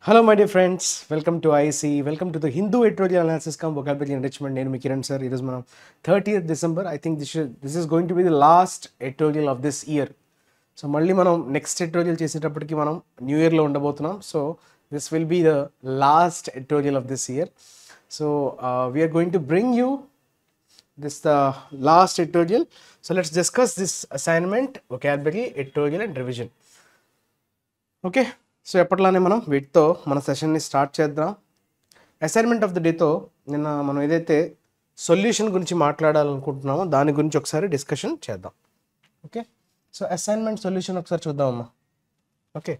Hello, my dear friends. Welcome to IC. Welcome to the Hindu Editorial Analysis Cum Vocabulary Enrichment. నేను మీ Kiran sir. ఈరోజు మనం 30th December. I think this is going to be the last editorial of this year. So మళ్ళీ మనం next editorial చేసేటప్పటికి మనం new ఇయర్లో ఉండబోతున్నాం. So this will be the last editorial of this year. So we're going to bring you this the last editorial. So let's discuss this assignment, vocabulary, editorial and revision. Okay, so ఎప్పట్లానే మనం వీటితో మన సెషన్ని start చేద్దాం. Assignment of the డేతో నిన్న మనం ఏదైతే సొల్యూషన్ గురించి మాట్లాడాలనుకుంటున్నామో దాని గురించి ఒకసారి డిస్కషన్ చేద్దాం. ఓకే, సో అసైన్మెంట్ సొల్యూషన్ ఒకసారి చూద్దామమ్మా. ఓకే,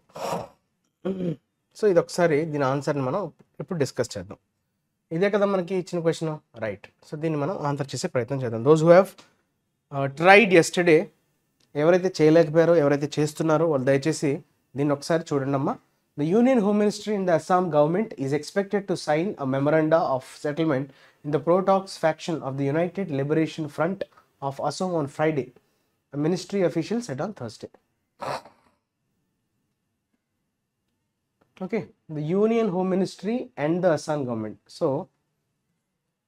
సో ఇది ఒకసారి దీని ఆన్సర్ని మనం ఇప్పుడు డిస్కస్ చేద్దాం. ఇదే కదా మనకి ఇచ్చిన క్వశ్చన్, రైట్? సో దీన్ని మనం ఆన్సర్ చేసే ప్రయత్నం చేద్దాం. Those who have tried yesterday, ఎవరైతే చేయలేకపోయారో ఎవరైతే చేస్తున్నారో వాళ్ళు దయచేసి దీన్ని ఒకసారి చూడండి అమ్మా. The union home ministry in the Assam government is expected to sign a memoranda of settlement in the pro talks faction of the United Liberation Front of Asom on Friday, ministry official said on Thursday. Okay, the union home ministry and the Assam government. So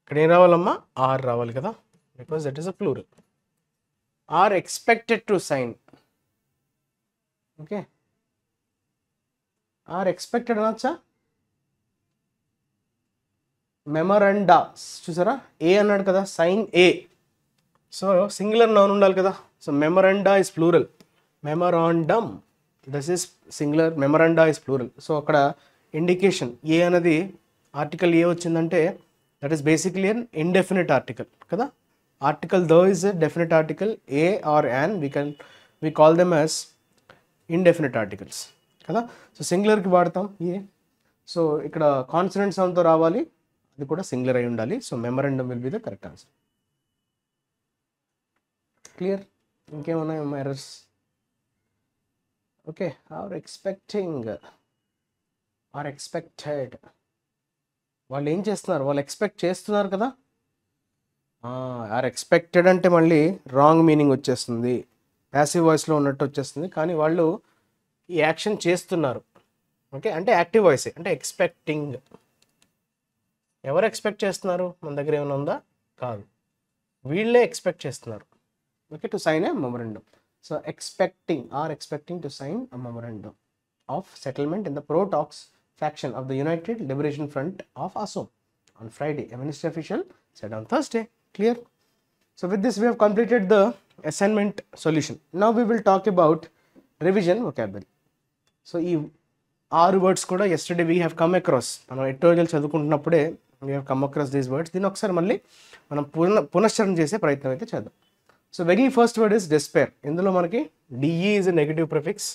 ఇక్కడ ఏం రావాలమ్మా? Are రావాలి కదా, because that is a plural. Are expected to sign. Okay, are expected అనొచ్చా? Memoranda చూసారా, ఏ అన్నాడు కదా, sign a. So singular noun ఉండాలి కదా. So memoranda is plural, memorandum this is singular, memoranda is plural. So అక్కడ indication a అనేది article a వచ్చిందంటే that is basically an indefinite article కదా. Article though is a definite article, a or an we call them as indefinite articles కదా. So సింగులర్కి వాడతాం a. So ఇక్కడ consonant సౌండ్తో రావాలి, అది కూడా సింగులర్ అయి ఉండాలి. So memorandum will be the correct answer. Clear? ఇంకేమున్నాయి errors? Okay, are expecting, are expected. వాళ్ళు ఏం చేస్తున్నారు? వాళ్ళు ఎక్స్పెక్ట్ చేస్తున్నారు కదా. ఆర్ ఎక్స్పెక్టెడ్ అంటే మళ్ళీ రాంగ్ మీనింగ్ వచ్చేస్తుంది, ప్యాసివ్ వాయిస్లో ఉన్నట్టు వచ్చేస్తుంది. కానీ వాళ్ళు ఈ యాక్షన్ చేస్తున్నారు. ఓకే, అంటే యాక్టివ్ వాయిసే, అంటే ఎక్స్పెక్టింగ్. ఎవరు ఎక్స్పెక్ట్ చేస్తున్నారు? మన దగ్గర ఏమైనా ఉందా? కాదు, వీళ్ళే ఎక్స్పెక్ట్ చేస్తున్నారు. Okay, to sign a memorandum. So expecting, are expecting to sign a memorandum of settlement in the pro-talks faction of the United Liberation Front of Assam on Friday, a ministry official said on Thursday. Clear? So with this we have completed the assignment solution. Now we will talk about revision vocabulary. So ఈ 6 words కూడా yesterday we have come across. మనం editorial చదువుకుంటున్నప్పుడే we have come across these words. దీన్ని ఒకసారి మళ్ళీ మనం పునశ్చరణ చేసే ప్రయత్నం అయితే చేద్దాం. So very first word is despair. ఇందులో మనకి de is a negative prefix,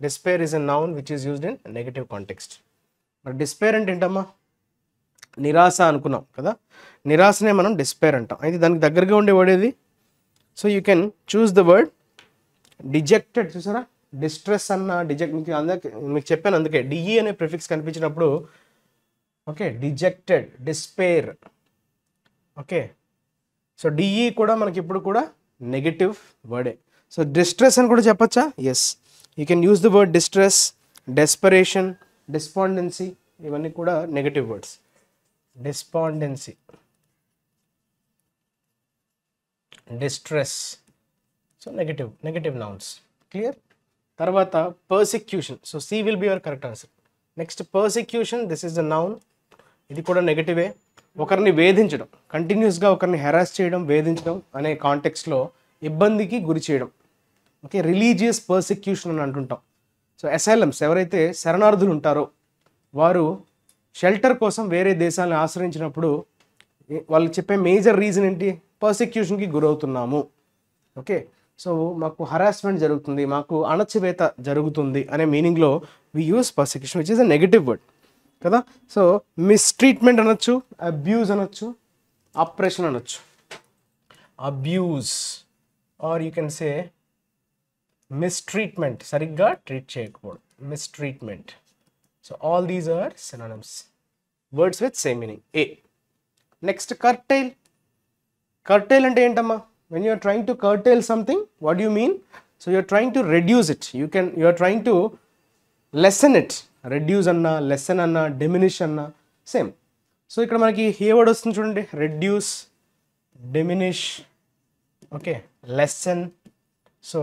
despair is a noun which is used in negative context. మరి డెస్పైర్ అంటే ఏంటమ్మా? నిరాశ అనుకున్నాం కదా, నిరాశనే మనం డెస్పైర్ అంటాం. అయితే దానికి దగ్గరగా ఉండే వర్డ్ ఏది? So you can choose the word dejected. చూసారా, డిస్ట్రెస్ అన్న డిజెక్ట్, మీకు చెప్పాను. అందుకే డిఈ అనే ప్రిఫిక్స్ కనిపించినప్పుడు okay, dejected, despair. Okay, so DE కూడా మనకి ఇప్పుడు కూడా నెగటివ్ వర్డే. సో డిస్ట్రెస్ అని కూడా చెప్పచ్చా? Yes, you can use the word distress, desperation, despondency, ఇవన్నీ కూడా negative words. Despondency, distress, so negative nouns. Clear? తర్వాత persecution. So C will be your correct answer. Next persecution, this is the noun, ఇది కూడా నెగటివే. ఒకరిని వేధించడం, కంటిన్యూస్గా ఒకరిని harass చేయడం, వేధించడం అనే కాంటెక్స్లో ఇబ్బందికి గురి చేయడం. ఓకే, రిలీజియస్ పర్సిక్యూషన్ అని అంటుంటాం. సో అసైలమ్స్, ఎవరైతే శరణార్థులు ఉంటారో వారు షెల్టర్ కోసం వేరే దేశాలను ఆశ్రయించినప్పుడు వాళ్ళు చెప్పే మేజర్ రీజన్ ఏంటి? పర్సిక్యూషన్కి గురవుతున్నాము. ఓకే, సో మాకు హరాస్మెంట్ జరుగుతుంది, మాకు అణచివేత జరుగుతుంది అనే మీనింగ్లో we use persecution which is a negative word కదా. సో మిస్ట్రీట్మెంట్ అనొచ్చు, అబ్యూజ్ అనొచ్చు, అప్రెషన్ అనొచ్చు. Abuse or you can say mistreatment, సరిగ్గా ట్రీట్ చేయకపోవడం, mistreatment. So all these are synonyms, words with same meaning. A. Next curtail. Curtail అంటే ఏంటమ్మా? When you are trying to curtail something, what you mean? So you are trying to reduce it, you are trying to lessen it. Reduce అన్నా, lessen అన్నా, diminish అన్నా same. So ఇక్కడ మనకి ఏ word వస్తుంది చూడండి, reduce, diminish, okay, lessen. So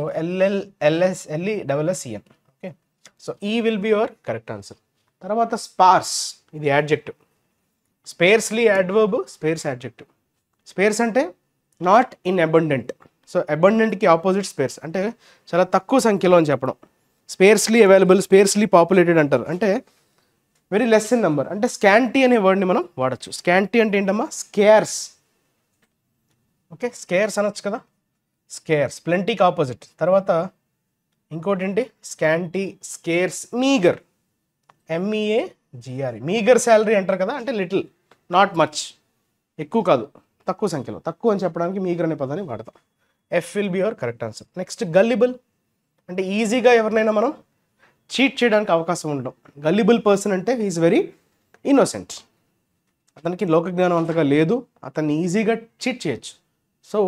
LLSSEN. Okay, so ఈ will be your correct answer. తర్వాత స్పార్స్, ఇది adjective. Sparsely adverb, sparse adjective. Sparse అంటే నాట్ ఇన్ అబండెంట్. సో అబండెంట్కి ఆపోజిట్ స్పేర్స్, అంటే చాలా తక్కువ సంఖ్యలో అని చెప్పడం. స్పేర్స్లీ అవైలబుల్, స్పేర్స్లీ పాపులేటెడ్ అంటారు, అంటే వెరీ లెస్ ఇన్ నెంబర్. అంటే స్కాంటీ అనే వర్డ్ని మనం వాడచ్చు. స్కాంటీ అంటే ఏంటమ్మా, స్కేర్స్. ఓకే, స్కేర్స్ అనొచ్చు కదా, స్కేర్స్, ప్లెంటీకి ఆపోజిట్. తర్వాత ఇంకోటి ఏంటి, scanty, scares, meagre, MEAGR, meagre salary అంటారు కదా, అంటే లిటిల్, నాట్ మచ్, ఎక్కువ కాదు, తక్కువ సంఖ్యలో. తక్కువ అని చెప్పడానికి మీగర్ అనే పదాన్ని వాడతాం. F will be your correct answer. Next gullible, అంటే ఈజీగా ఎవరినైనా మనం చీట్ చేయడానికి అవకాశం ఉండడం. గల్లిబుల్ పర్సన్ అంటే హీఈస్ వెరీ ఇన్నోసెంట్, అతనికి లోకజ్ఞానం అంతగా లేదు, అతన్ని ఈజీగా చీట్ చేయొచ్చు. So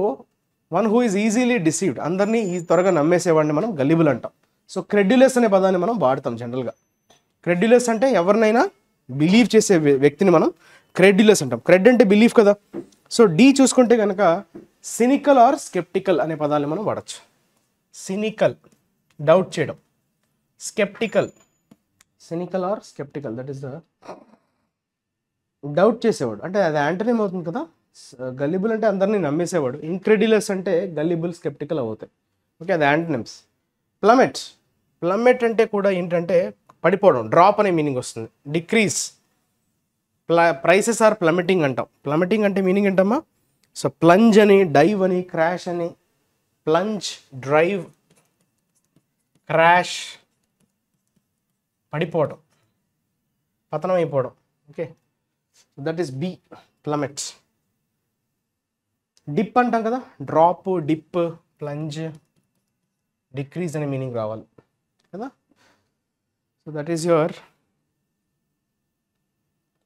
one who is easily deceived, అందరినీ త్వరగా నమ్మేసేవాడిని మనం గల్లిబుల్ అంటాం. సో క్రెడ్యులస్ అనే పదాన్ని మనం వాడతాం జనరల్గా. క్రెడ్యులస్ అంటే ఎవరినైనా బిలీవ్ చేసే వ్యక్తిని మనం క్రెడ్యులస్ అంటాం. క్రెడ్ అంటే బిలీవ్ కదా. సో డి చూసుకుంటే కనుక సినికల్ ఆర్ స్కెప్టికల్ అనే పదాన్ని మనం వాడచ్చు. సినికల్, డౌట్ చేయడం. Sceptical, cynical or sceptical, that is the doubt చేసేవాడు, అంటే అది యాంటోనిమ్ అవుతుంది కదా. గల్లిబుల్ అంటే అందరినీ నమ్మేసేవాడు, ఇంక్రెడ్యులస్ అంటే గల్లిబుల్, స్కెప్టికల్ అవుతాయి. ఓకే, అది యాంటోనిమ్స్. ప్లమెట్, ప్లమెట్ అంటే కూడా ఏంటంటే పడిపోవడం, డ్రాప్ అనే మీనింగ్ వస్తుంది. డిక్రీజ్, ప్రైసెస్ ఆర్ ప్లమెటింగ్ అంటాం. ప్లమెటింగ్ అంటే మీనింగ్ ఏంటమ్మా, సో ప్లంజ్ అని, డైవ్ అని, క్రాష్ అని. ప్లంజ్, డ్రైవ్, క్రాష్, పడిపోవడం, పతనం అయిపోవడం. Okay, that is B, plummet. Dip అంటాం కదా, డ్రాప్, డిప్, ప్లంజ్, డిక్రీజ్ అనే మీనింగ్ రావాలి కదా. So that is your,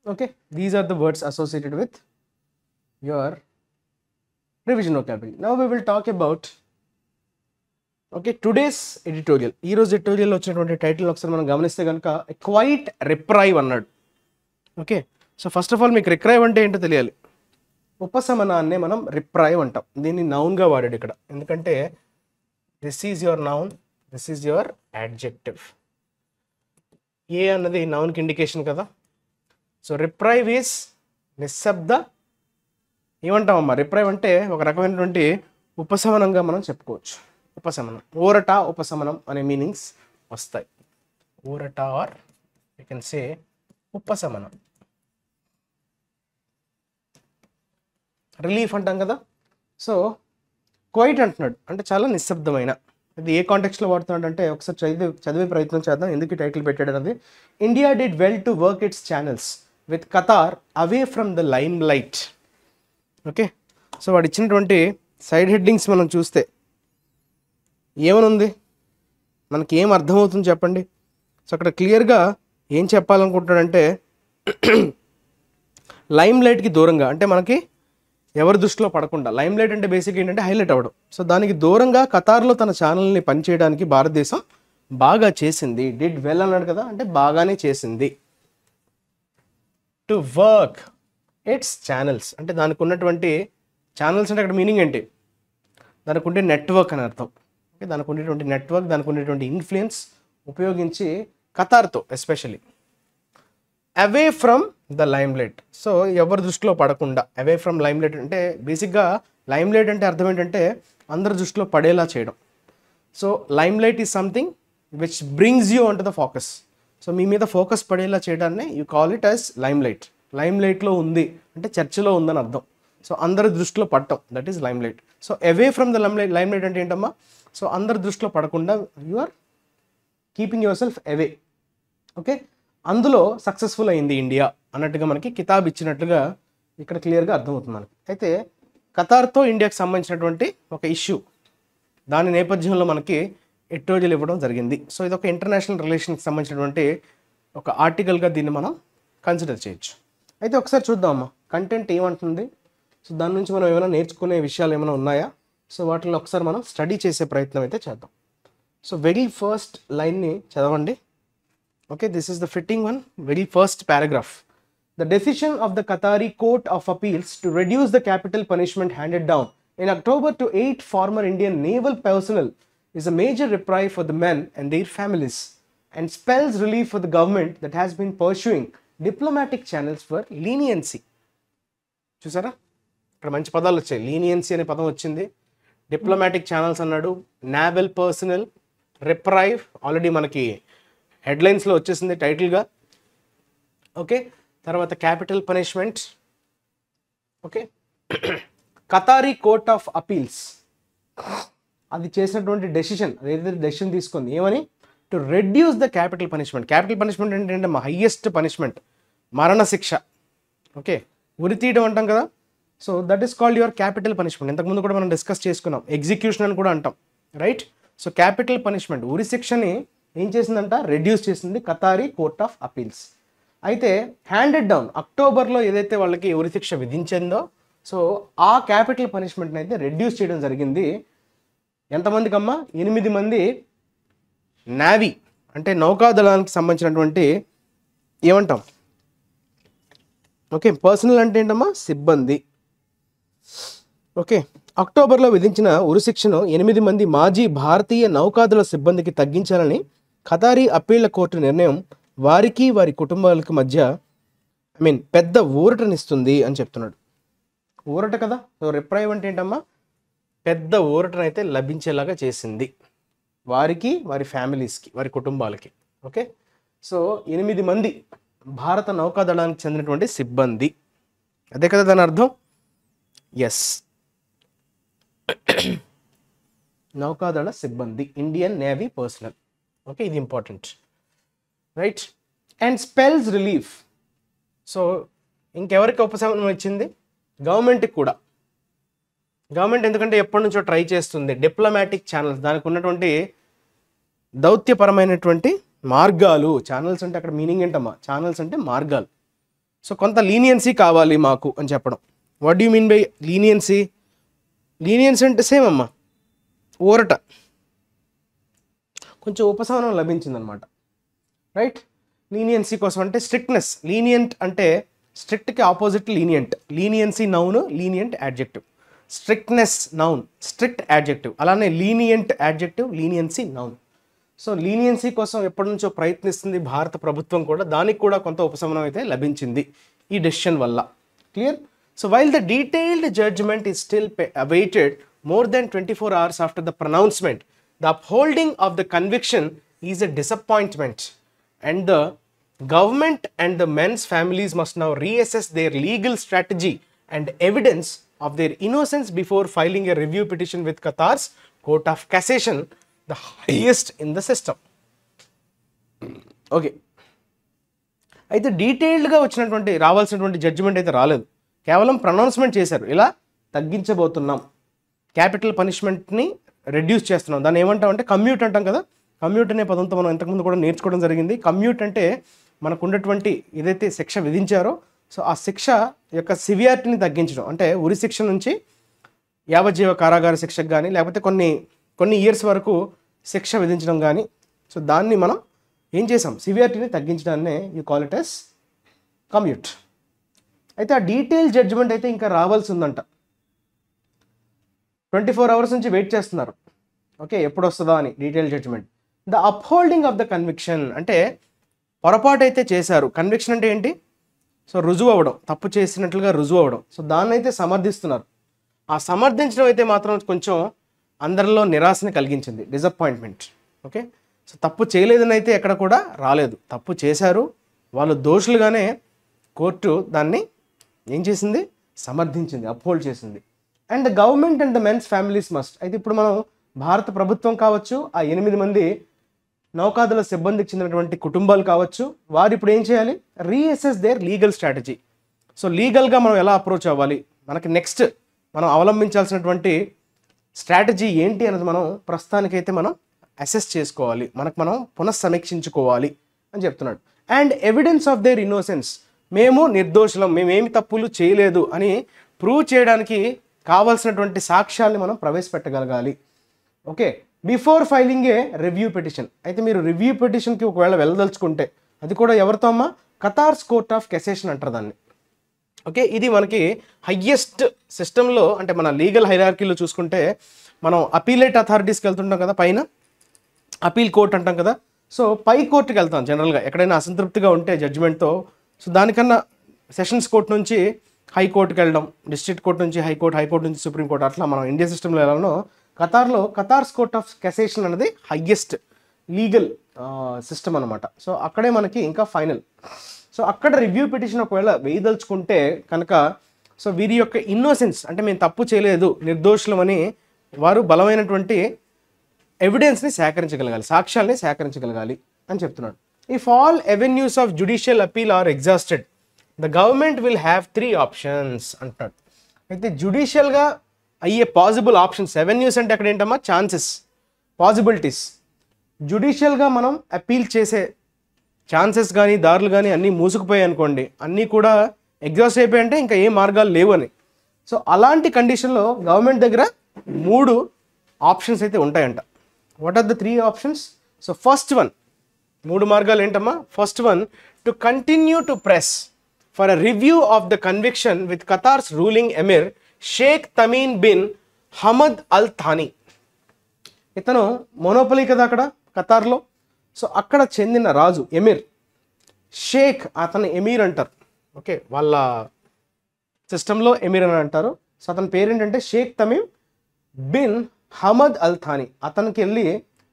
okay, these are the words associated with your revision vocabulary. Now we will talk about, okay, today's editorial. ఈరోజు ఎడిటోరియల్లో వచ్చినటువంటి title ఒకసారి మనం గమనిస్తే కనుక క్వైట్ రిప్రైవ్ అన్నాడు. Okay, so first of all మీకు రిప్రైవ్ అంటే ఏంటో తెలియాలి. ఉపశమనాన్నే మనం రిప్రైవ్ అంటాం. దీన్ని నౌన్గా వాడాడు ఇక్కడ, ఎందుకంటే this is your noun, this is your adjective. A అన్నది నౌన్కి ఇండికేషన్ కదా. సో రిప్రైవ్ ఈజ్ నిశ్శబ్ద, ఏమంటామమ్మా, రిప్రైవ్ అంటే ఒక రకమైనటువంటి ఉపశమనంగా మనం చెప్పుకోవచ్చు. ఉపశమనం, ఊరట, ఉపశమనం అనే మీనింగ్స్ వస్తాయి. ఊరట ఆర్ యూ కెన్ సే ఉపశమనం. రిలీఫ్ అంటాం కదా. సో క్వైట్ అంటున్నాడు అంటే చాలా నిశ్శబ్దమైన. ఇది ఏ కాంటెక్స్లో వాడుతున్నాడు అంటే ఒకసారి చదివే ప్రయత్నం చేద్దాం, ఎందుకు టైటిల్ పెట్టాడు అన్నది. India did well to work it's channels with Qatar away from the lime light. Okay, so వాడు ఇచ్చినటువంటి సైడ్ హెడ్డింగ్స్ మనం చూస్తే ఏమనుంది, మనకి ఏం అర్థమవుతుంది చెప్పండి. సో అక్కడ క్లియర్గా ఏం చెప్పాలనుకుంటున్నాడంటే లైమ్ లైట్కి దూరంగా, అంటే మనకి ఎవరి దృష్టిలో పడకుండా. లైమ్ లైట్ అంటే బేసిక్ ఏంటంటే హైలైట్ అవ్వడం. సో దానికి దూరంగా ఖతార్లో తన ఛానల్ని పనిచేయడానికి భారతదేశం బాగా చేసింది. డిడ్ వెల్ అన్నాడు కదా, అంటే బాగానే చేసింది. టు వర్క్ ఇట్స్ ఛానల్స్ అంటే దానికి ఉన్నటువంటి ఛానల్స్ అంటే అక్కడ మీనింగ్ ఏంటి, దానికి ఉండే నెట్వర్క్ అని అర్థం. ఓకే, దానికి ఉండేటువంటి నెట్వర్క్, దానికి ఉండేటువంటి ఇన్ఫ్లుయెన్స్ ఉపయోగించి ఖతార్తో especially away from the lime light. So ఎవరి దృష్టిలో పడకుండా, అవే ఫ్రమ్ లైమ్ లైట్ అంటే బేసిక్గా లైమ్ లైట్ అంటే అర్థం ఏంటంటే అందరి దృష్టిలో పడేలా చేయడం. So lime light is something which brings you unto the focus. So మీ మీద ఫోకస్ పడేలా చేయడాన్ని you call it as lime light. Lime లైట్లో ఉంది అంటే చర్చలో ఉందని అర్థం. సో అందరి దృష్టిలో పడటం, that is lime light. So away from the lime light అంటే ఏంటమ్మా, సో అందరి దృష్టిలో పడకుండా you are keeping yourself away. Okay, అందులో సక్సెస్ఫుల్ అయింది ఇండియా అన్నట్టుగా మనకి కితాబ్ ఇచ్చినట్లుగా ఇక్కడ క్లియర్గా అర్థమవుతుంది మనకి. అయితే ఖతార్తో ఇండియాకి సంబంధించినటువంటి ఒక ఇష్యూ, దాని నేపథ్యంలో మనకి ఎడిటోరియల్ ఇవ్వడం జరిగింది. సో ఇది ఒక ఇంటర్నేషనల్ రిలేషన్కి సంబంధించినటువంటి ఒక ఆర్టికల్గా దీన్ని మనం కన్సిడర్ చేయొచ్చు. అయితే ఒకసారి చూద్దామమ్మా కంటెంట్ ఏమంటుంది. సో దాని నుంచి మనం ఏమైనా నేర్చుకునే విషయాలు ఏమైనా ఉన్నాయా, సో వాటిని ఒకసారి మనం స్టడీ చేసే ప్రయత్నం అయితే చేద్దాం. సో వెరీ ఫస్ట్ లైన్ని చదవండి. Okay, this is the fitting one, very first paragraph. The decision of the Qatari Court of Appeals to reduce the capital punishment handed down in October to 8 former Indian naval personnel is a major reprieve for the men and their families and spells relief for the government that has been pursuing diplomatic channels for leniency. చూసారా, ఇక్కడ మంచి పదాలు వచ్చాయి. Leniency అనే పదం వచ్చింది, diplomatic channels అన్నాడు, naval personal, reprieve already మనకి హెడ్లైన్స్లో వచ్చేసింది టైటిల్గా. ఓకే, తర్వాత capital punishment. Okay, ఖతారీ court of appeals అది చేసినటువంటి డెసిషన్, అదేదైతే డెసిషన్ తీసుకుంది ఏమని, to reduce the capital punishment. Capital punishment ఏంటంటే హైయెస్ట్ పనిష్మెంట్, మరణశిక్ష. ఓకే, ఉరి తీయడం అంటాం కదా, so that is called your capital punishment. ఇంతకుముందు కూడా మనం డిస్కస్ చేసుకున్నాం, ఎగ్జిక్యూషన్ అని కూడా అంటాం, రైట్. సో క్యాపిటల్ పనిష్మెంట్, ఉరి శిక్షని ఏం చేసిందంట, రెడ్యూస్ చేసింది ఖతారీ కోర్ట్ ఆఫ్ అపీల్స్. అయితే హ్యాండెడ్ డౌన్, అక్టోబర్లో ఏదైతే వాళ్ళకి ఉరి శిక్ష విధించిందో, సో ఆ క్యాపిటల్ పనిష్మెంట్ని అయితే రెడ్యూస్ చేయడం జరిగింది. ఎంతమందికి అమ్మా, 8 మంది నావీ అంటే నౌకాదళానికి సంబంధించినటువంటి ఏమంటాం, ఓకే, పర్సనల్ అంటే ఏంటమ్మా, సిబ్బంది. ఓకే, అక్టోబర్లో విధించిన ఉరిశిక్షను 8 మంది మాజీ భారతీయ నౌకాదళ సిబ్బందికి తగ్గించాలని ఖతారీ అప్పీళ్ల కోర్టు నిర్ణయం వారికి వారి కుటుంబాలకు మధ్య పెద్ద ఊరటనిస్తుంది అని చెప్తున్నాడు. ఊరట కదా, సో రిప్రైవ్ అంటే ఏంటమ్మా, పెద్ద ఊరటనైతే లభించేలాగా చేసింది వారికి, వారి ఫ్యామిలీస్కి, వారి కుటుంబాలకి. ఓకే, సో 8 మంది భారత నౌకాదళానికి చెందినటువంటి సిబ్బంది, అదే కదా దాని అర్థం. ఎస్, నౌకాదళ సిబ్బంది, ఇండియన్ నేవీ పర్సనల్. ఓకే, ఇది important, right. And spells relief, so ఇంకెవరికి ఉపశమనం ఇచ్చింది, గవర్నమెంట్కి కూడా. గవర్నమెంట్ ఎందుకంటే ఎప్పటి నుంచో ట్రై చేస్తుంది డిప్లొమాటిక్ ఛానల్స్, దానికి ఉన్నటువంటి దౌత్యపరమైనటువంటి మార్గాలు. ఛానల్స్ అంటే అక్కడ మీనింగ్ ఏంటమ్మా, ఛానల్స్ అంటే మార్గాలు. సో కొంత లీనియన్సీ కావాలి మాకు అని చెప్పడం. What do you mean by leniency? Leniency అంటే సేమ్ అమ్మా, ఊరట, కొంచెం ఉపశమనం లభించిందనమాట, రైట్. లీనియన్సీ కోసం అంటే స్ట్రిక్ట్నెస్, లీనియంట్ అంటే స్ట్రిక్ట్కి opposite lenient, leniency noun, lenient adjective, strictness noun, strict adjective, అలానే lenient adjective, leniency noun. So leniency కోసం ఎప్పటి నుంచో ప్రయత్నిస్తుంది భారత ప్రభుత్వం కూడా, దానికి కూడా కొంత ఉపశమనం అయితే లభించింది ఈ డెసిషన్ వల్ల. Clear? So while the detailed judgement is still awaited more than 24 hours after the pronouncement, the upholding of the conviction is a disappointment and the government and the men's families must now reassess their legal strategy and evidence of their innocence before filing a review petition with Qatar's Court of Cassation, the highest in the system. Okay, అయితే డీటెయిల్డ్గా వచ్చినటువంటి రావాల్సినటువంటి judgement అయితే రాలేదు, కేవలం pronouncement చేశారు, ఇలా తగ్గించబోతున్నాం, capital పనిష్మెంట్ని reduce చేస్తున్నాం. దాన్ని ఏమంటామంటే కమ్యూట్ అంటాం కదా, కమ్యూట్ అనే పదంతో మనం ఇంతకుముందు కూడా నేర్చుకోవడం జరిగింది. కమ్యూట్ అంటే మనకు ఉన్నటువంటి ఏదైతే శిక్ష విధించారో, సో ఆ శిక్ష యొక్క సివియారిటీని తగ్గించడం, అంటే ఉరి శిక్ష నుంచి యావజ్జీవ కారాగార శిక్షకు కానీ లేకపోతే కొన్ని ఇయర్స్ వరకు శిక్ష విధించడం కానీ, సో దాన్ని మనం ఏం చేసాం, సివియారిటీని తగ్గించడాన్నే you call it as commute. అయితే ఆ డీటెయిల్ జడ్జిమెంట్ అయితే ఇంకా రావాల్సి ఉందంట, 24 hours నుంచి వెయిట్ చేస్తున్నారు. ఓకే, ఎప్పుడు వస్తుందా అని detail judgement. The upholding of the conviction అంటే పొరపాటు అయితే చేశారు, కన్విక్షన్ అంటే ఏంటి, సో రుజువు అవ్వడం, తప్పు చేసినట్లుగా రుజువు అవ్వడం, సో దాన్ని అయితే సమర్థిస్తున్నారు. ఆ సమర్థించడం అయితే మాత్రం కొంచెం అందరిలో నిరాశని కలిగించింది, డిసప్పాయింట్మెంట్. ఓకే, సో తప్పు చేయలేదని అయితే ఎక్కడ కూడా రాలేదు, తప్పు చేశారు వాళ్ళు దోషులుగానే కోర్టు దాన్ని ఏం చేసింది, సమర్థించింది, అప్హోల్డ్ చేసింది. And the government and the men's families must, అయితే ఇప్పుడు మనం భారత ప్రభుత్వం కావచ్చు, ఆ 8 మంది నౌకాదళ సిబ్బందికి చెందినటువంటి కుటుంబాలు కావచ్చు, వారు ఇప్పుడు ఏం చేయాలి, reassess their legal strategy. So లీగల్గా మనం ఎలా అప్రోచ్ అవ్వాలి, మనకి నెక్స్ట్ మనం అవలంబించాల్సినటువంటి స్ట్రాటజీ ఏంటి అనేది మనం ప్రస్తుతానికైతే మనం అసెస్ చేసుకోవాలి, మనం పునఃసమీక్షించుకోవాలి అని చెప్తున్నాడు. And evidence of their innocence, మేము నిర్దోషులం, మేమేమి తప్పులు చేయలేదు అని ప్రూవ్ చేయడానికి కావాల్సినటువంటి సాక్ష్యాల్ని మనం ప్రవేశపెట్టగలగాలి. ఓకే, బిఫోర్ ఫైలింగ్ ఏ రివ్యూ పిటిషన్. అయితే మీరు రివ్యూ పిటిషన్కి ఒకవేళ వెళ్ళదలుచుకుంటే, అది కూడా ఎవరితో అమ్మా? ఖతార్స్ కోర్ట్ ఆఫ్ కెసేషన్ అంటారు దాన్ని. ఓకే, ఇది మనకి హయ్యెస్ట్ సిస్టంలో, అంటే మన లీగల్ హైరార్కీలో చూసుకుంటే మనం అపీలేట్ అథారిటీస్కి వెళ్తుంటాం కదా, పైన అపీల్ కోర్ట్ అంటాం కదా. సో పై కోర్టుకి వెళ్తాం జనరల్గా ఎక్కడైనా అసంతృప్తిగా ఉంటే జడ్జిమెంట్తో. సో దానికన్నా సెషన్స్ కోర్ట్ నుంచి హైకోర్టుకి వెళ్ళడం, డిస్ట్రిక్ట్ కోర్ట్ నుంచి హైకోర్టు, హైకోర్టు నుంచి సుప్రీంకోర్టు, అట్లా మనం ఇండియా సిస్టంలో ఎలానో ఖతార్లో ఖతార్స్ కోర్ట్ ఆఫ్ కెసేషన్ అనేది హయ్యెస్ట్ లీగల్ సిస్టమ్ అనమాట. సో అక్కడే మనకి ఇంకా ఫైనల్. సో అక్కడ రివ్యూ పిటిషన్ ఒకవేళ వేయదలుచుకుంటే కనుక, సో వీరి యొక్క ఇన్నోసెన్స్, అంటే మేము తప్పు చేయలేదు, నిర్దోషులమని వారు బలమైనటువంటి ఎవిడెన్స్ని సేకరించగలగాలి, సాక్ష్యాల్ని సేకరించగలగాలి అని చెప్తున్నాడు. If all avenues of judicial appeal are exhausted, the government will have 3 options అంటున్నాడు. అయితే జ్యుడిషియల్గా అయ్యే పాసిబుల్ ఆప్షన్స్, అవెన్యూస్ అంటే అక్కడ ఏంటమ్మా? Chances, possibilities. జ్యుడిషియల్గా మనం అపీల్ చేసే ఛాన్సెస్ కానీ దారులు కానీ అన్నీ మూసుకుపోయాయి అనుకోండి, అన్నీ కూడా ఎగ్జాస్ట్ అయిపోయాయంటే ఇంకా ఏ మార్గాలు లేవు అని. సో అలాంటి కండిషన్లో గవర్నమెంట్ దగ్గర 3 ఆప్షన్స్ అయితే ఉంటాయంట. What are the 3 options? So first one, 3 మార్గాలు ఏంటమ్మా? First one, to continue to press for a review of the conviction with Qatar's ruling emir Sheikh Tamim bin Hamad Al Thani. ఇతను monopoly కదా అక్కడ ఖతార్లో. So అక్కడ చెందిన రాజు emir, Sheikh అతను ఎమీర్ అంటారు. Okay, వాళ్ళ సిస్టంలో ఎమీర్ అని అంటారు. సో అతని పేరేంటంటే Sheikh Tamim bin Hamad Al Thani. అతనికి వెళ్ళి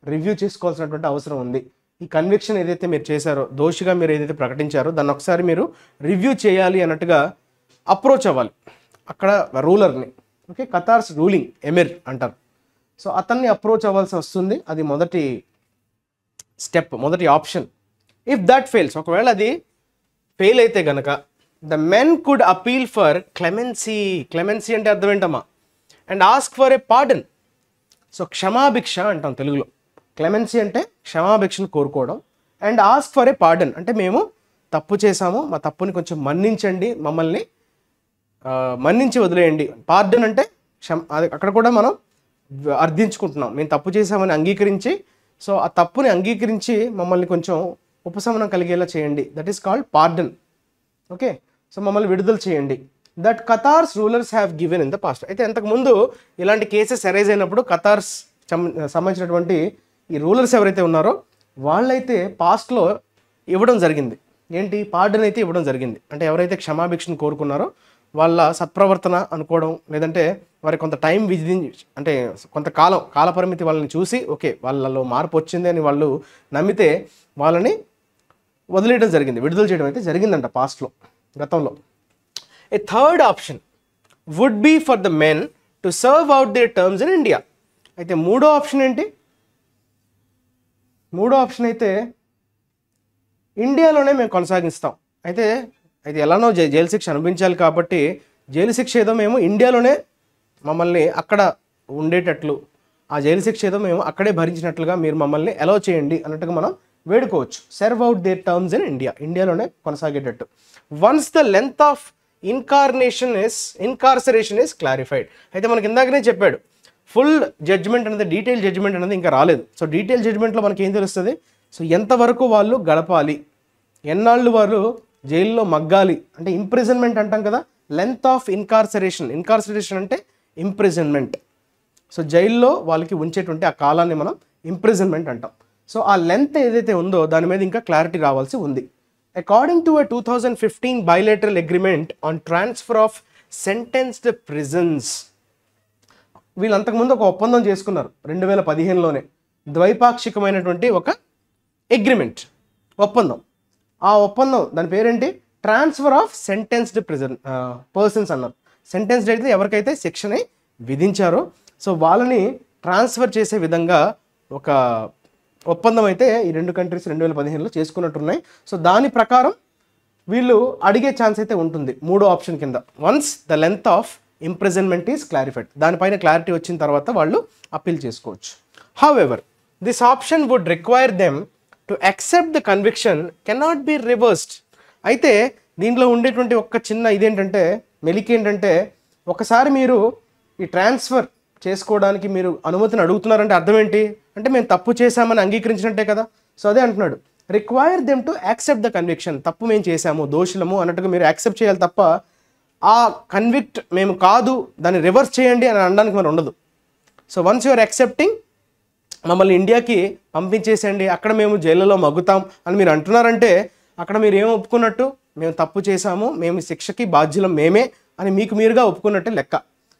రివ్యూ చేసుకోవాల్సినటువంటి అవసరం ఉంది. ఈ కన్విక్షన్ ఏదైతే మీరు చేశారో, దోషిగా మీరు ఏదైతే ప్రకటించారో, దాన్ని ఒకసారి మీరు రివ్యూ చేయాలి అన్నట్టుగా అప్రోచ్ అవ్వాలి అక్కడ రూలర్ని. ఓకే, ఖతార్స్ రూలింగ్ ఎమిర్ అంటారు. సో అతన్ని అప్రోచ్ అవ్వాల్సి వస్తుంది. అది మొదటి స్టెప్, మొదటి ఆప్షన్. ఇఫ్ దట్ ఫెయిల్స్, ఒకవేళ అది ఫెయిల్ అయితే గనక, the men could appeal for clemency. Clemency అంటే అర్థం ఏంటమ్మా? And ask for a pardon. So క్షమాభిక్ష అంటాం తెలుగులో. క్లెమెన్సీ అంటే క్షమాభిక్షను కోరుకోవడం. And ask for a pardon అంటే మేము తప్పు చేశాము, మా తప్పుని కొంచెం మన్నించండి, మమ్మల్ని మన్నించి వదిలేయండి. పార్డన్ అంటే అది అక్కడ కూడా మనం అర్థించుకుంటున్నాం, మేము తప్పు చేశామని అంగీకరించి, సో ఆ తప్పుని అంగీకరించి మమ్మల్ని కొంచెం ఉపశమనం కలిగేలా చేయండి. That is called pardon. Okay, so మమ్మల్ని విడుదల చేయండి. That Qatar's rulers have given in the past. అయితే అంతకుముందు ఇలాంటి కేసెస్ అరైజ్ అయినప్పుడు ఖతార్స్ సంబంధించినటువంటి ఈ రూలర్స్ ఎవరైతే ఉన్నారో వాళ్ళైతే పాస్ట్లో ఇవ్వడం జరిగింది. ఏంటి? పార్డన్ అయితే ఇవ్వడం జరిగింది. అంటే ఎవరైతే క్షమాభిక్షను కోరుకున్నారో వాళ్ళ సత్ప్రవర్తన అనుకోవడం, లేదంటే వారి కొంత టైం అంటే కొంతకాలం కాలపరిమితి వాళ్ళని చూసి ఓకే వాళ్ళలో మార్పు వచ్చింది అని వాళ్ళు నమ్మితే వాళ్ళని వదిలేయడం జరిగింది, విడుదల చేయడం అయితే జరిగిందంట పాస్ట్లో, గతంలో. A third option would be for the men to serve out their terms in India. అయితే మూడో ఆప్షన్ ఏంటి? మూడో ఆప్షన్ అయితే ఇండియాలోనే మేము కొనసాగిస్తాం. అయితే ఎలానో జైలు శిక్ష అనుభవించాలి కాబట్టి జైలు శిక్ష ఏదో మేము ఇండియాలోనే మమ్మల్ని అక్కడ ఉండేటట్లు, ఆ జైలు శిక్ష ఏదో మేము అక్కడే భరించినట్లుగా మీరు మమ్మల్ని అలౌ చేయండి అన్నట్టుగా మనం వేడుకోవచ్చు. Serve out their terms in India, ఇండియాలోనే కొనసాగేటట్టు. Once the length of incarceration is clarified. అయితే మనకి ఇందాకనే చెప్పాడు ఫుల్ జడ్జ్మెంట్ అనేది, డీటెయిల్ జడ్జ్మెంట్ అనేది ఇంకా రాలేదు. సో డీటెయిల్ జడ్జ్మెంట్లో మనకి ఏం తెలుస్తుంది? సో ఎంతవరకు వాళ్ళు గడపాలి, ఎన్నాళ్ళు వాళ్ళు జైల్లో మగ్గాలి, అంటే ఇంప్రిజన్మెంట్ అంటాం కదా. లెంత్ ఆఫ్ ఇన్కార్సరేషన్ అంటే ఇంప్రిజన్మెంట్. సో జైల్లో వాళ్ళకి ఉంచేటువంటి ఆ కాలాన్ని మనం ఇంప్రిజన్మెంట్ అంటాం. సో ఆ లెంత్ ఏదైతే ఉందో దాని మీద ఇంకా క్లారిటీ రావాల్సి ఉంది. According to 2015 bilateral agreement on transfer of sentenced prisons, వీళ్ళు అంతకుముందు ఒక ఒప్పందం చేసుకున్నారు 2015లోనే, ద్వైపాక్షికమైనటువంటి ఒక అగ్రిమెంట్, ఒప్పందం. ఆ ఒప్పందం దాని పేరేంటి? ట్రాన్స్ఫర్ ఆఫ్ సెంటెన్స్డ్ పర్సన్స్ అన్నారు. సెంటెన్స్డ్ అయితే ఎవరికైతే శిక్షని విధించారో సో వాళ్ళని ట్రాన్స్ఫర్ చేసే విధంగా ఒక ఒప్పందం అయితే ఈ రెండు కంట్రీస్ 2015లో చేసుకున్నట్టున్నాయి. సో దాని ప్రకారం వీళ్ళు అడిగే ఛాన్స్ అయితే ఉంటుంది మూడో ఆప్షన్ కింద. Once the length of imprisonment is clarified, దానిపైన క్లారిటీ వచ్చిన తర్వాత వాళ్ళు అప్పీల్ చేసుకోవచ్చు. However this option would require them to accept the conviction cannot be reversed. అయితే దీంట్లో ఉండేటువంటి ఒక చిన్న ఇదేంటంటే మెలిక ఏంటంటే, ఒకసారి మీరు ఈ ట్రాన్స్ఫర్ చేసుకోవడానికి మీరు అనుమతిని అడుగుతున్నారంటే అర్థం ఏంటి అంటే మేము తప్పు చేశామని అంగీకరించినట్టే కదా. సో అదే అంటున్నాడు, require them to accept the conviction. తప్పు మేము చేశాము, దోషులము అన్నట్టుగా మీరు యాక్సెప్ట్ చేయాలి తప్ప ఆ కన్విక్ట్ మేము కాదు దాన్ని రివర్స్ చేయండి అని అనడానికి మరి ఉండదు. సో వన్స్ యూఆర్ యాక్సెప్టింగ్ మమ్మల్ని ఇండియాకి పంపించేసేయండి, అక్కడ మేము జైళ్ళలో మగ్గుతాం అని మీరు అంటున్నారంటే అక్కడ మీరు ఏం ఒప్పుకున్నట్టు? మేము తప్పు చేశాము, మేము శిక్షకి బాధ్యులం మేమే అని మీకు మీరుగా ఒప్పుకున్నట్టే లెక్క.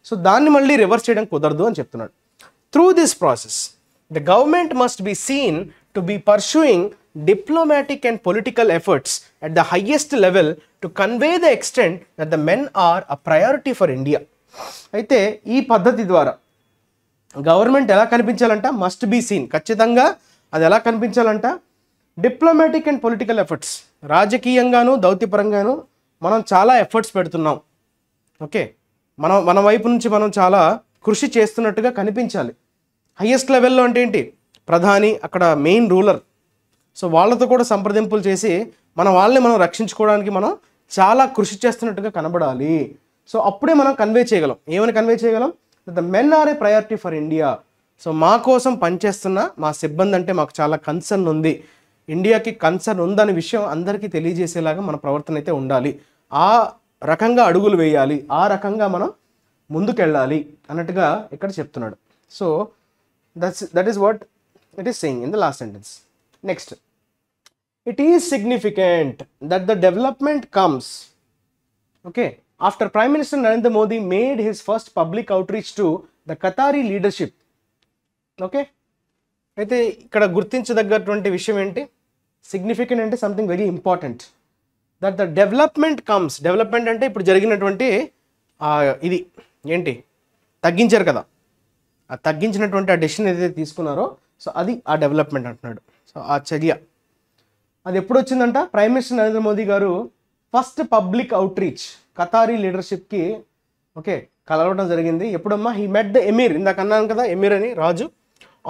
సో దాన్ని మళ్ళీ రివర్స్ చేయడం కుదరదు అని చెప్తున్నాడు. Through this process the government must be seen to be pursuing diplomatic and political efforts at the highest level to convey the extent that the men are a priority for India. అయితే ఈ పద్ధతి ద్వారా government ఎలా కనిపించాలంట? Must be seen, ఖచ్చితంగా అది ఎలా కనిపించాలంట? Diplomatic and political efforts, రాజకీయంగాను దౌత్యపరంగాను మనం చాలా ఎఫర్ట్స్ పెడుతున్నాం. ఓకే, మన వైపు నుంచి మనం చాలా కృషి చేస్తున్నట్టుగా కనిపించాలి. హయ్యెస్ట్ లెవెల్లో అంటే ఏంటి? ప్రధాని, అక్కడ మెయిన్ రూలర్. సో వాళ్ళతో కూడా సంప్రదింపులు చేసి వాళ్ళని మనం రక్షించుకోవడానికి మనం చాలా కృషి చేస్తున్నట్టుగా కనబడాలి. సో అప్పుడే మనం కన్వే చేయగలం. ఏమని కన్వే చేయగలం? The men are a priority for India. So మా కోసం పనిచేస్తున్న మా సిబ్బంది అంటే మాకు చాలా కన్సర్న్ ఉంది, ఇండియాకి కన్సర్న్ ఉందనే విషయం అందరికీ తెలియజేసేలాగా మన ప్రవర్తన అయితే ఉండాలి. ఆ రకంగా అడుగులు వేయాలి, ఆ రకంగా మనం ముందుకెళ్ళాలి అన్నట్టుగా ఇక్కడ చెప్తున్నాడు. So that is what it is saying in the last sentence. Next, it is significant that the development comes, okay, after Prime Minister Narendra Modi made his first public outreach to the Qatari leadership. Okay, అయితే ఇక్కడ గుర్తించదగ్గటువంటి విషయం ఏంటి? Significant అంటే something very important. That the development comes, development అంటే ఇప్పుడు జరిగినటువంటి ఇది ఏంటి? తగ్గించారు కదా, ఆ తగ్గించినటువంటి ఆ డెసిషన్ ఏదైతే తీసుకున్నారో సో అది ఆ డెవలప్మెంట్ అంటున్నాడు. సో ఆ చర్య అది ఎప్పుడు వచ్చిందంట? ప్రైమ్ మినిస్టర్ నరేంద్ర మోదీ గారు ఫస్ట్ పబ్లిక్ అవుట్రీచ్ ఖతారీ లీడర్షిప్కి కలవడం జరిగింది. ఎప్పుడమ్మా? హీ మెట్ ద ఎమీర్, ఇందాక అన్నాను కదా ఎమీర్ అని, రాజు,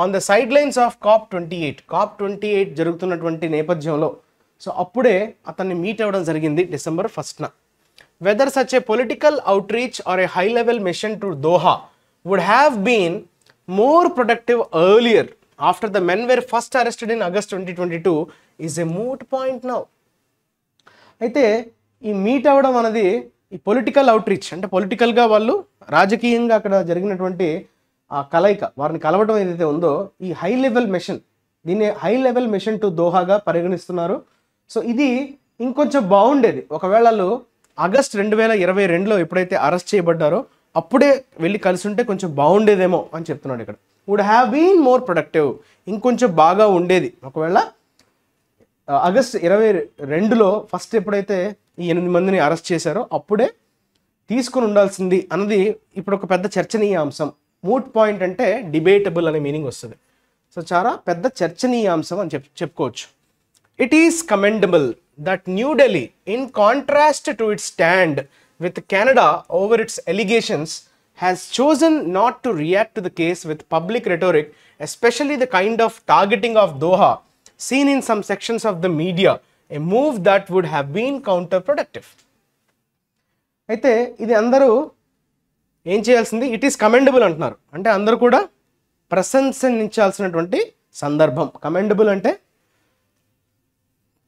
on the sidelines of COP28 జరుగుతున్నటువంటి నేపథ్యంలో. సో అప్పుడే అతన్ని మీట్ అవ్వడం జరిగింది December 1st. Whether such a political outreach or a high level mission to Doha would have been more productive earlier after the men were first arrested in August 2022 is a moot point now. అయితే ఈ meet అవ్వడం అనేది ఈ political outreach అంటే పొలిటికల్గా వాళ్ళు రాజకీయంగా అక్కడ జరిగినటువంటి ఆ కలయిక, వారిని కలవడం ఏదైతే ఉందో ఈ హై లెవెల్ మిషన్, దీన్ని హై లెవెల్ మిషన్ టు దోహాగా పరిగణిస్తున్నారు. సో ఇది ఇంకొంచెం బాగుండేది ఒకవేళ వాళ్ళు ఆగస్ట్ 2022లో ఎప్పుడైతే అరెస్ట్ చేయబడ్డారో అప్పుడే వెళ్ళి కలిసి ఉంటే కొంచెం బాగుండేదేమో అని చెప్తున్నాడు ఇక్కడ. Would have been more productive, ఇంకొంచెం బాగా ఉండేది ఒకవేళ ఆగస్ట్ 22లో ఫస్ట్ ఎప్పుడైతే ఈ 8 మందిని అరెస్ట్ చేశారో అప్పుడే తీసుకుని ఉండాల్సింది అన్నది ఇప్పుడు ఒక పెద్ద చర్చనీయాంశం. మూట్ పాయింట్ అంటే డిబేటబుల్ అనే మీనింగ్ వస్తుంది. సో చాలా పెద్ద చర్చనీయాంశం అని చెప్పుకోవచ్చు. It is commendable that new Delhi in contrast to it's stand with Canada over its allegations has chosen not to react to the case with public rhetoric, especially the kind of targeting of Doha seen in some sections of the media, a move that would have been counterproductive. అయితే ఇది అందరూ ఏం చేయాల్సింది? It is commendable అంటున్నారు, అంటే అందరూ కూడా ప్రశంసించాల్సినటువంటి సందర్భం. కమెండబుల్ అంటే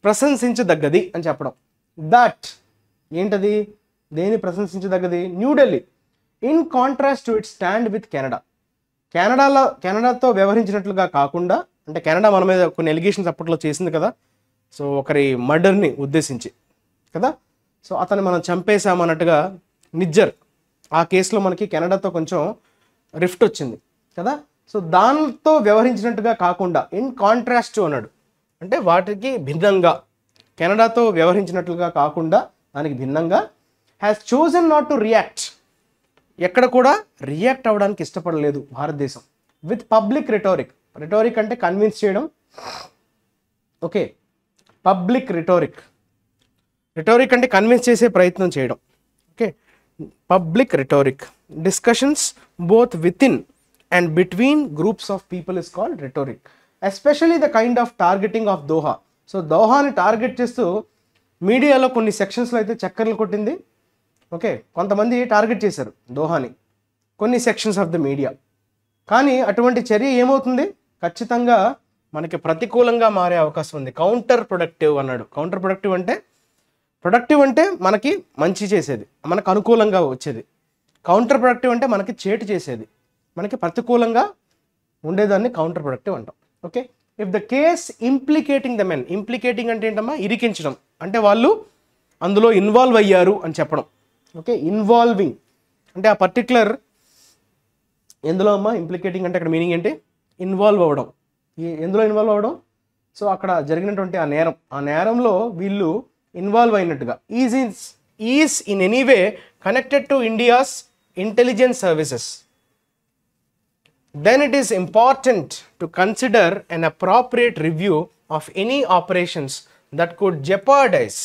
ప్రశంసించదగ్గది అని చెప్పడం. దట్ ఏంటది? దేని ప్రశంసించదగ్గది? New Delhi in contrast to it stand with Canada, కెనడాతో వ్యవహరించినట్లుగా కాకుండా, అంటే కెనడా మన మీద కొన్ని ఎలిగేషన్స్ అప్పట్లో చేసింది కదా, సో ఒకరి మర్డర్ని ఉద్దేశించి కదా, సో అతన్ని మనం చంపేశామన్నట్టుగా నిజ్జర్ ఆ కేసులో మనకి కెనడాతో కొంచెం రిఫ్ట్ వచ్చింది కదా. సో దాంతో వ్యవహరించినట్టుగా కాకుండా ఇన్ కాంట్రాస్ట్ అన్నాడు, అంటే వాటికి భిన్నంగా, కెనడాతో వ్యవహరించినట్లుగా కాకుండా దానికి భిన్నంగా has chosen not to react, ఎక్కడ కూడా రియాక్ట్ అవ్వడానికి ఇష్టపడలేదు భారతదేశం. విత్ పబ్లిక్ రిటోరిక్ అంటే కన్విన్స్ చేయడం. ఓకే, పబ్లిక్ రిటోరిక్ అంటే కన్విన్స్ చేసే ప్రయత్నం చేయడం. Okay, public rhetoric discussions both with in and between groups of people is called rhetoric, especially the kind of targeting of Doha. So దోహాని target చేస్తూ మీడియాలో కొన్ని సెక్షన్స్లో అయితే చక్కర్లు కొట్టింది. ఓకే, కొంతమంది టార్గెట్ చేశారు దోహాని, కొన్ని సెక్షన్స్ ఆఫ్ ద మీడియా. కానీ అటువంటి చర్య ఏమవుతుంది? ఖచ్చితంగా మనకి ప్రతికూలంగా మారే అవకాశం ఉంది. కౌంటర్ ప్రొడక్టివ్ అన్నాడు. కౌంటర్ ప్రొడక్టివ్ అంటే మనకి మంచి చేసేది, మనకు అనుకూలంగా వచ్చేది. కౌంటర్ ప్రొడక్టివ్ అంటే మనకి చేటు చేసేది, మనకి ప్రతికూలంగా ఉండేదాన్ని కౌంటర్ ప్రొడక్టివ్ అంటాం. Okay, if the case implicating the men, implicating అంటే ఏంటమ్మా, ఇరికించడం, అంటే వాళ్ళు అందులో ఇన్వాల్వ్ అయ్యారు అని చెప్పడం. ఓకే, ఇన్వాల్వింగ్ అంటే ఆ పర్టికులర్ ఎందులో అమ్మా ఇంప్లికేటింగ్ అంటే అక్కడ మీనింగ్ ఏంటి, ఇన్వాల్వ్ అవ్వడం. ఎందులో ఇన్వాల్వ్ అవ్వడం, సో అక్కడ జరిగినటువంటి ఆ నేరంలో వీళ్ళు ఇన్వాల్వ్ అయినట్టుగా. Is in any way connected to India's intelligence services, then it is important to consider an appropriate review of any operations that could jeopardize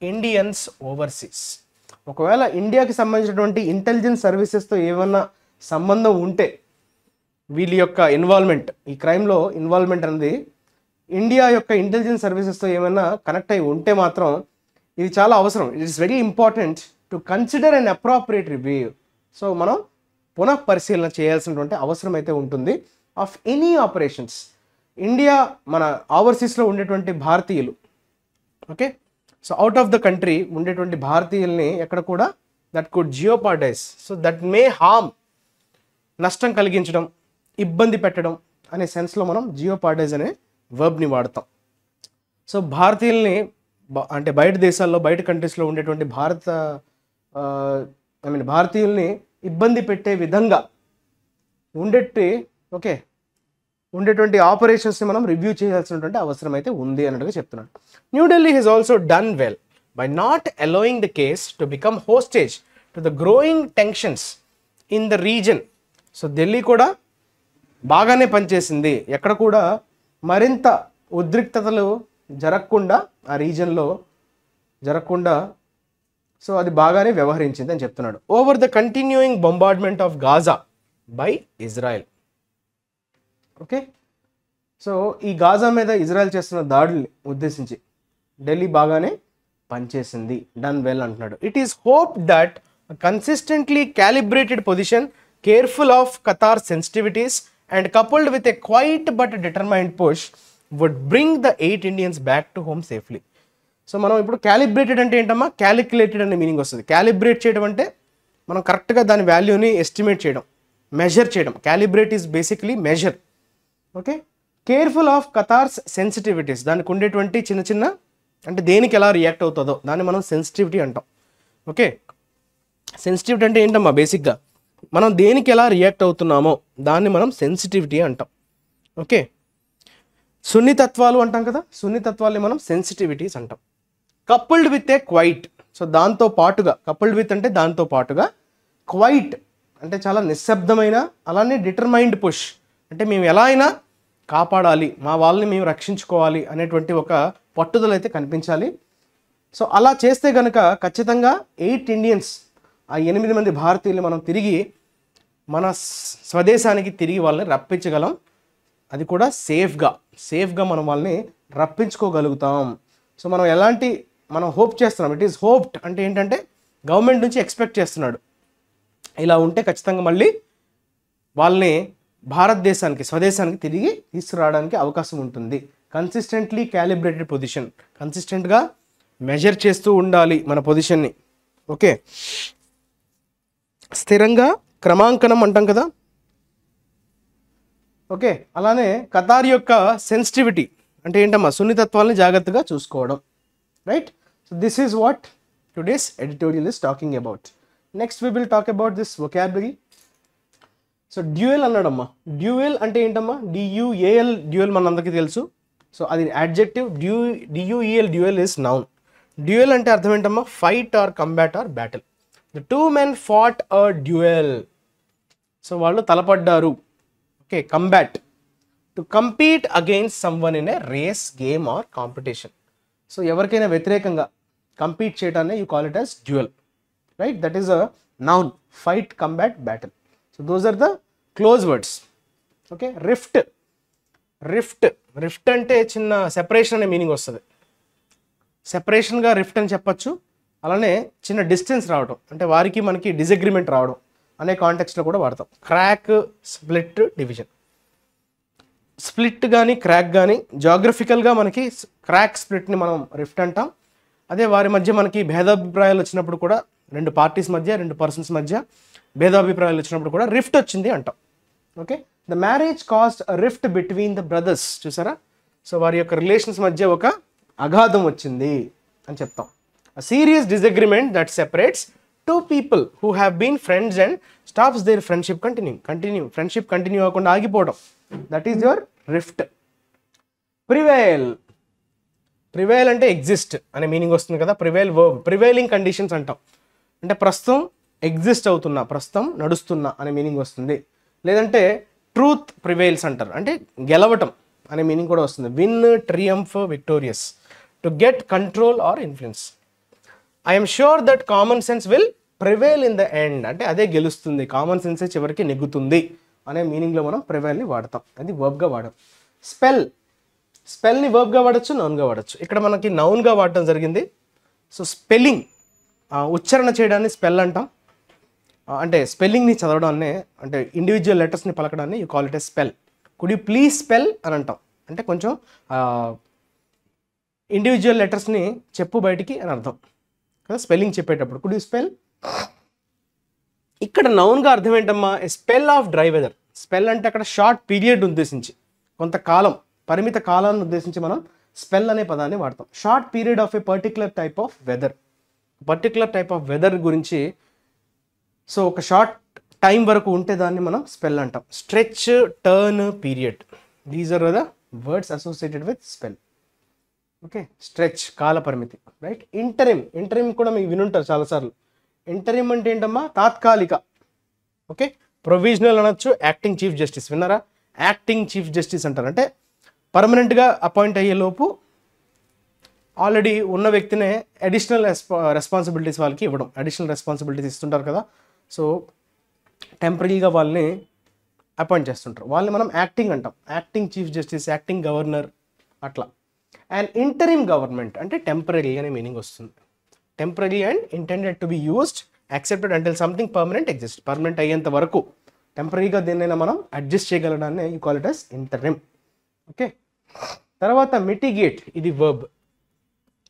Indians overseas. ఒకవేళ ఇండియాకి సంబంధించినటువంటి ఇంటెలిజెన్స్ సర్వీసెస్తో ఏమన్నా సంబంధం ఉంటే వీళ్ళ యొక్క ఇన్వాల్వ్మెంట్, ఈ క్రైమ్లో ఇన్వాల్వ్మెంట్ అనేది ఇండియా యొక్క ఇంటెలిజెన్స్ సర్వీసెస్తో ఏమైనా కనెక్ట్ అయి ఉంటే మాత్రం ఇది చాలా అవసరం. It is very important to consider an appropriate review. So మనం పునః పరిశీలన చేయాల్సినటువంటి అవసరం అయితే ఉంటుంది ఆఫ్ ఎనీ ఆపరేషన్స్. ఇండియా మన ఓవర్సీస్లో ఉండేటువంటి భారతీయులు, okay, so out of the country ఉండేటువంటి భారతీయుల్ని ఎక్కడ కూడా that could jeopardize, so that may harm, నష్టం కలిగించడం, ఇబ్బంది పెట్టడం అనే సెన్స్లో మనం జియోపార్డైజ్ అనే వర్బ్ని వాడతాం. సో భారతీయుల్ని అంటే బయట దేశాల్లో, బయట కంట్రీస్లో ఉండేటువంటి భారతీయుల్ని ఇబ్బంది పెట్టే విధంగా ఉండేటువంటి ఆపరేషన్స్ని మనం రివ్యూ చేయాల్సినటువంటి అవసరం అయితే ఉంది అన్నట్టుగా చెప్తున్నాడు. New Delhi has also done well by not allowing the case to become hostage to the growing tensions in the region. So Delhi కూడా బాగానే పనిచేసింది, ఎక్కడ కూడా మరింత ఉద్రిక్తతలు జరగకుండా, ఆ రీజన్లో జరగకుండా, సో అది బాగానే వ్యవహరించింది అని చెప్తున్నాడు. Over the continuing bombardment of Gaza by Israel. Okay, so ఈ గాజా మీద ఇజ్రాయెల్ చేస్తున్న దాడుల్ని ఉద్దేశించి ఢిల్లీ బాగానే పనిచేసింది, డన్ వెల్ అంటున్నాడు. It is hope that consistently calibrated position, careful of Qatar sensitivities and coupled with a quiet but determined push would bring the 8 Indians back to home safely. So మనం ఇప్పుడు calibrated అంటే ఏంటమ్మా, calculated అనే meaning వస్తుంది. Calibrate చేయడం అంటే మనం కరెక్ట్గా దాని వాల్యూని ఎస్టిమేట్ చేయడం, మెజర్ చేయడం. Calibrate is basically measure. Okay, careful of Qatar's sensitivities, దానికి ఉండేటువంటి చిన్న చిన్న, అంటే దేనికి ఎలా రియాక్ట్ అవుతుందో దాన్ని మనం సెన్సిటివిటీ అంటాం. ఓకే, సెన్సిటివిటీ అంటే ఏంటమ్మా, బేసిక్గా మనం దేనికి ఎలా రియాక్ట్ అవుతున్నామో దాన్ని మనం సెన్సిటివిటీ అంటాం. ఓకే, సున్నితత్వాలు అంటాం కదా, సున్నితత్వాల్ని మనం సెన్సిటివిటీస్ అంటాం. Coupled with a quite, so దాంతో పాటుగా, కపుల్డ్ విత్ అంటే దాంతో పాటుగా, క్వైట్ అంటే చాలా నిశ్శబ్దమైన, అలానే డిటర్మైన్డ్ పుష్ అంటే మేము ఎలా అయినా కాపాడాలి, మా వాళ్ళని మేము రక్షించుకోవాలి అనేటువంటి ఒక పట్టుదల అయితే కనిపించాలి. సో అలా చేస్తే కనుక ఖచ్చితంగా 8 ఇండియన్స్, ఆ 8 మంది భారతీయులు మనం తిరిగి మన స్వదేశానికి తిరిగి వాళ్ళని రప్పించగలం. అది కూడా సేఫ్గా మనం వాళ్ళని రప్పించుకోగలుగుతాం. సో మనం హోప్ చేస్తున్నాం. ఇట్ ఈస్ హోప్డ్ అంటే ఏంటంటే గవర్నమెంట్ నుంచి ఎక్స్పెక్ట్ చేస్తున్నాడు, ఇలా ఉంటే ఖచ్చితంగా మళ్ళీ వాళ్ళని భారతదేశానికి, స్వదేశానికి తిరిగి తీసుకురావడానికి అవకాశం ఉంటుంది. కన్సిస్టెంట్లీ క్యాలిబ్రేటెడ్ పొజిషన్, కన్సిస్టెంట్గా మెజర్ చేస్తూ ఉండాలి మన పొజిషన్ని. ఓకే, స్థిరంగా క్రమాంకనం అంటాం కదా. ఓకే, అలానే ఖతార్ యొక్క సెన్సిటివిటీ అంటే ఏంటమ్మా, సున్నితత్వాన్ని జాగ్రత్తగా చూసుకోవడం. Right, so this is what today's editorial is talking about. Next we will talk about this vocabulary. So dual అన్నాడమ్మా. డ్యూయల్ అంటే ఏంటమ్మా, DUAL, డ్యూయల్ మనందరికీ తెలుసు. సో అది adjective. DUEL, duel is noun. Duel అంటే అర్థం ఏంటమ్మా, fight or combat or battle. The 2 men fought a duel. So వాళ్ళు తలపడ్డారు. Okay, combat, to compete against someone in a race, game or competition. So ఎవరికైనా వ్యతిరేకంగా compete చేయడాన్ని you call it as duel. Right, that is a noun. Fight, combat, battle. So those are the close words. Okay, rift అంటే చిన్న separation అనే meaning వస్తుంది. సెపరేషన్గా rift అని చెప్పచ్చు. అలానే చిన్న డిస్టెన్స్ రావడం అంటే వారికి మనకి డిసగ్రిమెంట్ రావడం అనే కాంటెక్స్ట్లో కూడా వాడతాం. Crack, split, division. స్ప్లిట్ కానీ క్రాక్ కానీ జాగ్రఫికల్గా మనకి క్రాక్ స్ప్లిట్ని మనం రిఫ్ట్ అంటాం. అదే వారి మధ్య మనకి భేదాభిప్రాయాలు వచ్చినప్పుడు కూడా, రెండు పార్టీస్ మధ్య, రెండు పర్సన్స్ మధ్య భేదాభిప్రాయాలు వచ్చినప్పుడు కూడా రిఫ్ట్ వచ్చింది అంటాం. Okay, the marriage cast rift between the brothers. చూసారా, సో వారి యొక్క రిలేషన్స్ మధ్య ఒక అగాధం వచ్చింది అని చెప్తాం. A serious disagreement that separates two people who have been friends and stops their friendship friendship continue అవ్వకుండా ఆగిపోవడం, that is your rift. Prevail అంటే ఎగ్జిస్ట్ అనే మీనింగ్ వస్తుంది కదా. ప్రివైలింగ్ కండిషన్స్ అంటాం, అంటే ప్రస్తుతం ఎగ్జిస్ట్ అవుతున్నా, ప్రస్తుతం నడుస్తున్నా అనే మీనింగ్ వస్తుంది. లేదంటే ట్రూత్ ప్రివైల్స్ అంటారు, అంటే గెలవటం అనే మీనింగ్ కూడా వస్తుంది. Win, triumph, victorious, to get control or influence. I'm sure that common sense will prevail in the end, అంటే అదే గెలుస్తుంది, కామన్ సెన్సే చివరికి నెగ్గుతుంది అనే మీనింగ్లో మనం ప్రివైల్ని వాడతాం. అది వర్బ్గా వాడడం. స్పెల్ని వర్బ్గా వాడచ్చు, నౌన్గా వాడచ్చు. ఇక్కడ మనకి నౌన్గా వాడటం జరిగింది. సో స్పెల్లింగ్, ఉచ్చారణ చేయడాన్ని స్పెల్ అంటాం. అంటే స్పెల్లింగ్ని చదవడాన్ని, అంటే ఇండివిజువల్ లెటర్స్ని పలకడాన్ని you call it a spell. Could you please spell అని అంటాం, అంటే కొంచెం ఇండివిజువల్ లెటర్స్ని చెప్పు బయటికి అని అర్థం కదా స్పెల్లింగ్ చెప్పేటప్పుడు. Could you spell. ఇక్కడ నౌన్గా అర్థం ఏంటమ్మా, a spell of dry weather. Spell అంటే అక్కడ షార్ట్ పీరియడ్ ఉద్దేశించి, కొంతకాలం, పరిమిత కాలాన్ని ఉద్దేశించి మనం స్పెల్ అనే పదాన్ని వాడతాం. Short period of a particular type of weather గురించి. సో ఒక షార్ట్ టైం వరకు ఉంటే దాన్ని మనం స్పెల్ అంటాం. Stretch, turn, period, these are the words associated with spell. Okay, stretch కాల పరిమితి, రైట్. ఇంటరిమ్ కూడా మీకు వినుంటారు చాలాసార్లు. ఇంటరిమ్ అంటే ఏంటమ్మా, తాత్కాలిక. ఓకే, ప్రొవిజనల్ అనొచ్చు. యాక్టింగ్ చీఫ్ జస్టిస్ విన్నారా, యాక్టింగ్ చీఫ్ జస్టిస్ అంటారు, అంటే పర్మనెంట్గా అపాయింట్ అయ్యేలోపు ఆల్రెడీ ఉన్న వ్యక్తినే అడిషనల్ రెస్పాన్సిబిలిటీస్ వాళ్ళకి ఇవ్వడం. అడిషనల్ రెస్పాన్సిబిలిటీస్ ఇస్తుంటారు కదా, సో టెంపరీగా వాళ్ళని అపాయింట్ చేస్తుంటారు, వాళ్ళని మనం యాక్టింగ్ అంటాం. Acting chief justice, acting governor అట్లా. అండ్ ఇంటరిమ్ గవర్నమెంట్ అంటే టెంపరీ అనే మీనింగ్ వస్తుంది. Temporary and intended to be used, accepted until something permanent exist. Permanent అయ్యేంత వరకు టెంపరీగా దేన్నైనా మనం అడ్జస్ట్ చేయగలడాన్ని you call it as interim. Okay, తర్వాత మిటిగేట్, ఇది వర్బ్.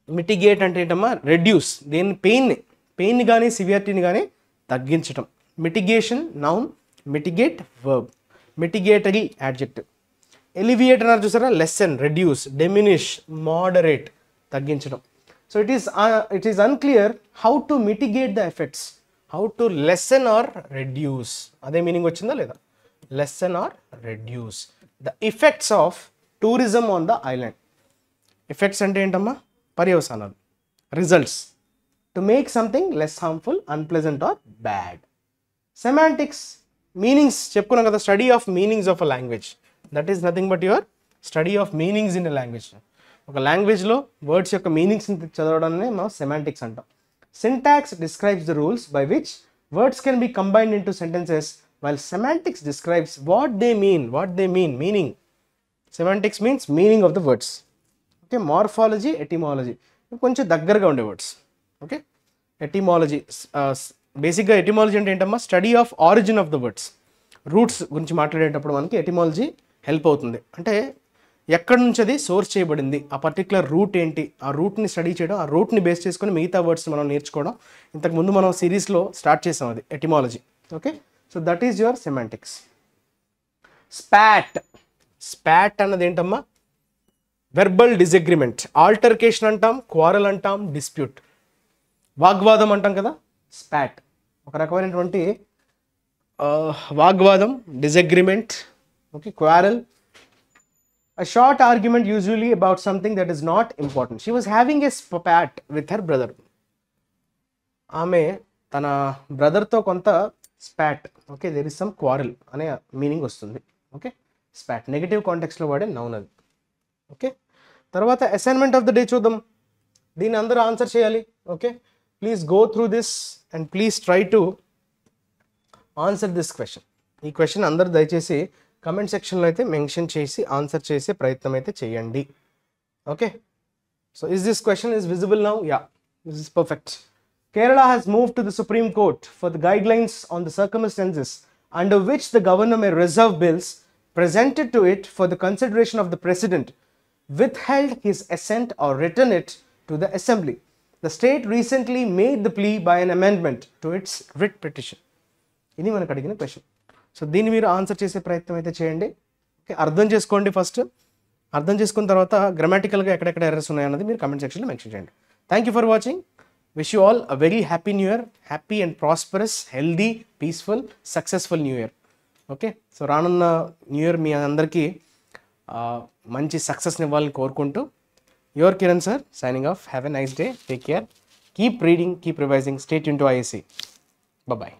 మిటిగేట్ అంటే ఏంటమ్మా, రెడ్యూస్, దేని పెయిన్ని కానీ సివియారిటీని కానీ తగ్గించటం. Mitigation noun, mitigate verb. Mitigatory adjective. Alleviate అన్నారు చూసారా, లెసన్, రెడ్యూస్, డిమినిష్, మోడరేట్, తగ్గించడం. So it is unclear how to mitigate the effects, how to lessen or reduce. అదే మీనింగ్ వచ్చిందా లేదా, lessen or reduce the effects of tourism on the island. Effects అంటే ఏంటమ్మా, పర్యవసానాలు, results. To make something less harmful, unpleasant or bad. Semantics, meanings చెప్పుకున్నాం కదా, study of meanings of a language. That is nothing but your study of meanings in a language. ఒక లాంగ్వేజ్లో words యొక్క మీనింగ్స్ని చదవడాన్ని మనం సెమాంటిక్స్ అంటాం. Syntax describes the rules by which words can be combined into sentences, while semantics describes what they mean, meaning. Semantics means meaning of the words. Okay, morphology, etymology కొంచెం దగ్గరగా ఉండే వర్డ్స్. ఓకే, ఎటిమాలజీ, బేసిక్గా etymology అంటే ఏంటమ్మా, study of origin of the words. Roots గురించి మాట్లాడేటప్పుడు మనకి etymology help అవుతుంది. అంటే ఎక్కడి నుంచి అది సోర్స్ చేయబడింది, ఆ పర్టికులర్ రూట్ ఏంటి, ఆ రూట్ని స్టడీ చేయడం, ఆ రూట్ని బేస్ చేసుకొని మిగతా వర్డ్స్ మనం నేర్చుకోవడం. ఇంతకుముందు మనం సిరీస్లో స్టార్ట్ చేసాం అది etymology. Okay, so that is your semantics. Spot అన్నది ఏంటమ్మా, వెర్బల్ డిసగ్రిమెంట్. ఆల్టర్కేషన్ అంటాం, క్వారల్ అంటాం, డిస్ప్యూట్, వాగ్వాదం అంటాం కదా. స్పాట్ ఒక రకమైనటువంటి వాగ్వాదం, disagreement. Okay, quarrel, a short argument usually about something that is not important. She was having a spat with her brother. ఆమె తన బ్రదర్తో కొంత spat. Okay, there is some quarrel అనే మీనింగ్ వస్తుంది. ఓకే, స్పాట్ నెగిటివ్ కాంటెక్స్లో వాడే noun అది. Okay, తర్వాత అసైన్మెంట్ ఆఫ్ ద డే చూద్దాం. దీన్ని అందరూ ఆన్సర్ చేయాలి. Okay, please go through this and please try to answer this question. ఈ క్వశ్చన్ అందరూ దయచేసి కమెంట్ సెక్షన్లో అయితే మెన్షన్ చేసి ఆన్సర్ చేసే ప్రయత్నం అయితే చేయండి. Okay, so is this question is visible now? Yeah, this is perfect. Kerala has moved to the Supreme Court for the guidelines on the circumstances under which the governor may reserve bills presented to it for the consideration of the president, withheld his assent or returned it to the assembly. The state recently made the plea by an amendment to its writ petition. ఇది మనకు అడిగిన question. So దీన్ని మీరు answer చేసే ప్రయత్నం అయితే చేయండి. Okay, అర్థం చేసుకోండి. ఫస్ట్ అర్థం చేసుకున్న తర్వాత గ్రామాటికల్గా ఎక్కడెక్కడ ఎర్రర్స్ ఉన్నాయన్నది మీరు కమెంట్ సెక్షన్లో మెన్షన్ చేయండి. Thank you for watching. Wish you all a very happy new year. Happy and prosperous, healthy, peaceful, successful new year. Okay, so రానున్న న్యూ ఇయర్ మీ అందరికీ మంచి సక్సెస్ని ఇవ్వాలని కోరుకుంటూ, your Kiran sir signing off. Have a nice day. Take care. Keep reading, keep revising. Stay tune to IAC. Bye-bye.